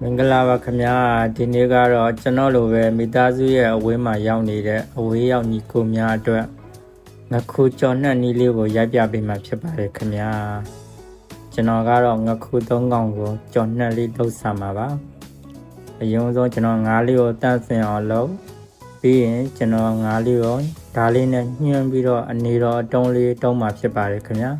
မင်္ဂလာပါခင်ဗျာဒီနေ့ကတော့ကျွန်တော်လိုပဲမိသားစုရဲ့အဝေးမှာရောက်နေတဲ့အဝေးရောက်ညီကိုများအတွက်ငခုကြော်နှက်နီးလေးကိုရိုက်ပြပေးမှာဖြစ်ပါတယ်ခင်ဗျာကျွန်တော်ကတော့ငခု၃កောင်ကိုကြော်နှက်လေးလုပ်ဆာမှာပါအရင်ဆုံးကျွန်တော်ငါးလေးကိုတန့်စင်အောင်လုပ်ပြီးရင်ကျွန်တော်ငါးလေးကိုဓာလေးနဲ့ညှင်းပြီးတော့အနေတော်အတုံးလေးတုံးမှာဖြစ်ပါတယ်ခင်ဗျာ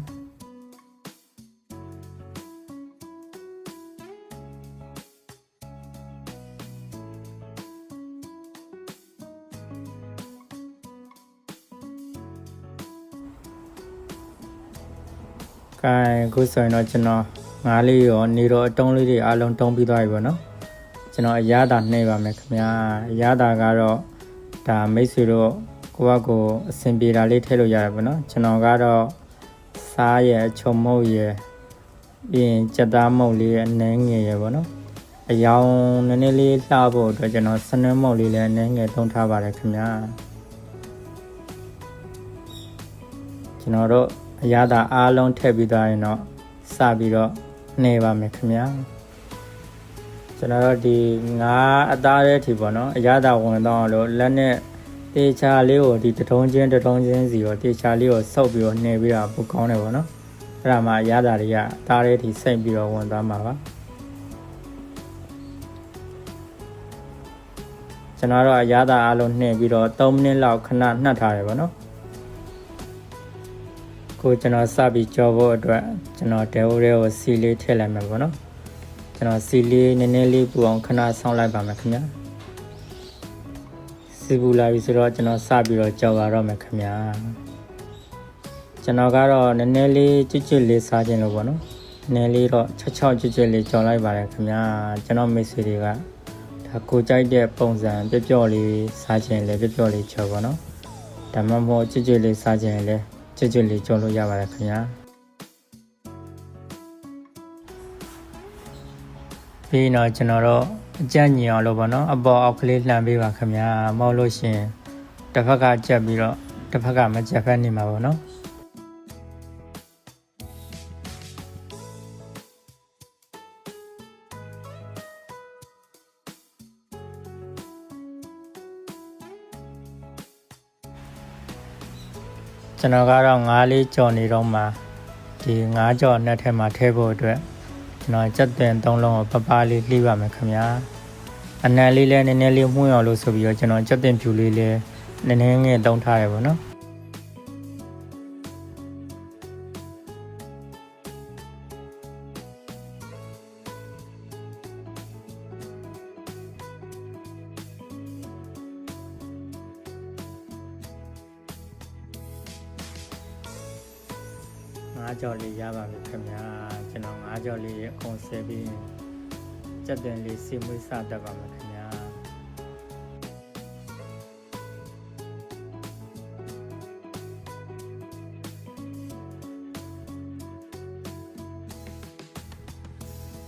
ကဲခုဆိုရင်တော့ကျွန်တော်ငါးလေးရောနေတော့အတုံးလေးတွေအားလုံးတုံးပြီးသွားပြီပေါ့နော်ကျွန်တော်အရသာနှိပ်ပါမယ်ခင်ဗျာအရသာကတော့ဒါမိတ်ဆွေတို့ကိုယ့်ဘက်ကိုအဆင်ပြေတာလေးထည့်လို့ရတယ်ပေါ့နော်ကျွန်တော်ကတော့စားရယ်ချုံမုတ်ရယ်ပြီးရင်ကြက်သားမုတ်လေးအနှဲငယ်ရယ်ပေါ့နော်အယောင်နည်းနည်းလေးလှဖို့အတွက်ကျွန်တော်စနွမုတ်လေးလည်းအနှဲငယ်သုံးထားပါတယ်ခင်ဗျာကျွန်တော်တို့အရသာအားလုံးထည့်ပြီးသွားရင်တော့စပြီးတော့နှိပ်ပါမယ်ခင်ဗျာကျွန်တော်တို့ဒီငါးအသားရဲ့ထီပေါ့နော်အရသာဝင်တော့လို့လက်နဲ့တေချာလေးကိုဒီတထုံးချင်းစီကိုတေချာလေးကိုဆုပ်ပြီးတော့နှိပ်ပြီးတော့ပိုကောင်းတယ်ပေါ့နော်အဲ့ဒါမှအရသာတွေကအသားရဲ့ထီစိတ်ပြီးတော့ဝင်သွားမှာပါကျွန်တော်တို့အရသာအားလုံးနှိပ်ပြီးတော့3မိနစ်လောက်ခဏနှက်ထားတယ်ပေါ့နော်ကိုကျွန်တော်စပြီးကြော်ဖို့အတွက်ကျွန်တော်တဲဝရဲကိုစီလေးထည့်လိုက်မယ်ပေါ့နော်ကျွန်တော်စီလေးနည်းနည်းလေးပူအောင်ခဏဆောင်းလိုက်ပါမယ်ခင်ဗျာစီပူလာပြီဆိုတော့ကျွန်တော်စပြီးတော့ကြော်ပါတော့မယ်ခင်ဗျာကျွန်တော်ကတော့နည်းနည်းလေးကြွတ်လေးစားခြင်းလို့ပေါ့နော်နည်းနည်းလေးတော့ချောက်ကြွတ်လေးကြော်လိုက်ပါတယ်ခင်ဗျာကျွန်တော်မိတ်ဆွေတွေကဒါကိုကြိုက်တဲ့ပုံစံပျော့လေးစားခြင်းလည်းပျော့လေးကြော်ပေါ့နော်ဒါမှမဟုတ်ကြွတ်လေးစားခြင်းလည်းကြွတ်လေးကြော်လို့ရပါတယ်ခင်ဗျာပြီးတော့ကျွန်တော်တို့အကြက်ညင်အောင်လို့ပေါ့နော်အပေါ်အောက်ကလေးလှန်ပေးပါခင်ဗျာမဟုတ်လို့ရှင်တစ်ဖက်ကကြက်ပြီးတော့တစ်ဖက်ကမကြက်ဖက်နေမှာပေါ့နော်ကျွန်တော်ကတော့ငါးလေးကြော်နေတော့မှဒီငါးကြော်နဲ့ထဲမှာထည့်ဖို့အတွက်ကျွန်တော်ကြက်တင်3လုံးကိုပပလေးလှီးပါမယ်ခင်ဗျာအနံလေးလည်းနည်းနည်းလေးမှုန့်အောင်လို့ဆိုပြီးတော့ကျွန်တော်ကြက်တင်ဖြူလေးလည်းနည်းနည်းငယ်တုံးထားရပါတော့ငါးကြော်လေးရပါပြီခင်ဗျာကျွန်တော်ငါးကြော်လေးအကုန်ဆဲပြီးကြက်တင်လေးစီမွေးစတတ်ပါမယ်ခင်ဗျာ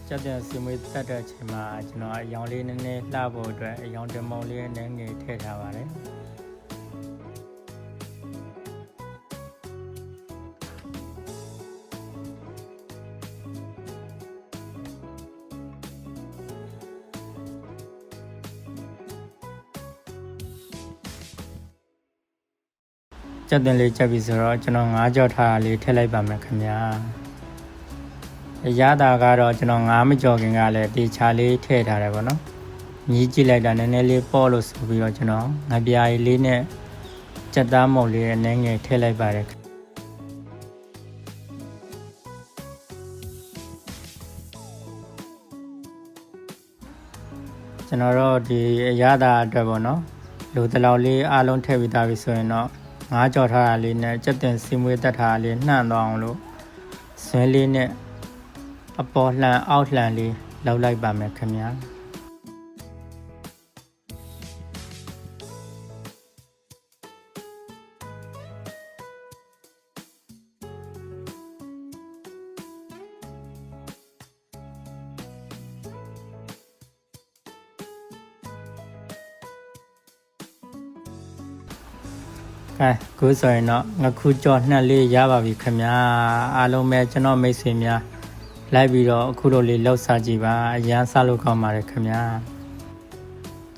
ကြက်တင်စီမွေးတတ်တဲ့အချိန်မှာကျွန်တော်အယောင်လေးနည်းနည်းလှဖို့အတွက်အယောင်တမုံလေးနည်းငယ်ထည့်ထားပါတယ်ကြက်တင်လေးချက်ပြီးဆိုတော့ကျွန်တော်ငါးကြော်ထားတာလေးထည့်လိုက်ပါမယ်ခင်ဗျာအရသာကတော့ကျွန်တော်ငါးမကြော်ခင်ကလည်းတေချာလေးထည့်ထားတယ်ပေါ့နော်မြည်ကြည့်လိုက်တာနည်းနည်းလေးပေါ့လို့ဆိုပြီးတော့ကျွန်တော်ငပြားလေးနဲ့ကြက်သားမုတ်လေးနဲ့ငယ်ထည့်လိုက်ပါတယ်ကျွန်တော်တို့ဒီအရသာအတွက်ပေါ့နော်လူတလောက်လေးအားလုံးထည့်ပြီးသားပြီဆိုရင်တော့ငါးကြော်ထားတာလေးနဲ့ကြက်တင်စီမွေးတက်ထားတာလေးနှံ့သွားအောင်လို့ဆွဲလေးနဲ့အပေါ်လှန်အောက်လှန်လေးလောက်လိုက်ပါမယ်ခင်ဗျာခုဆိုရင်တော့ငခုကြော်နှက်လေးရပါပြီခင်ဗျာအားလုံးပဲကျွန်တော်မိတ်ဆွေများ လိုက်ပြီးတော့အခုလိုလေးလောက်စားကြည့်ပါအရန်စားလို့ကောင်းပါတယ်ခင်ဗျာ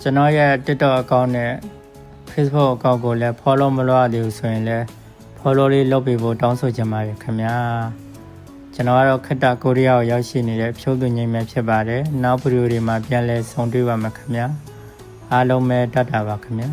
ကျွန်တော်ရဲ့ TikTok account နဲ့ Facebook account ကိုလည်း follow မလုပ်ရသေးဘူးဆိုရင်လည်း follow လေးလုပ်ပေးဖို့တောင်းဆိုချင်ပါတယ်ခင်ဗျာကျွန်တော်ကတော့ခက်တာကိုရီးယားကိုရောက်ရှိနေတဲ့ဖြိုးသူငိမ့်မဲ့ဖြစ်ပါတယ်နောက်ဗီဒီယိုတွေမှာပြန်လည်ဆုံတွေ့ပါမယ်ခင်ဗျာအားလုံးပဲတတ်တာပါခင်ဗျာ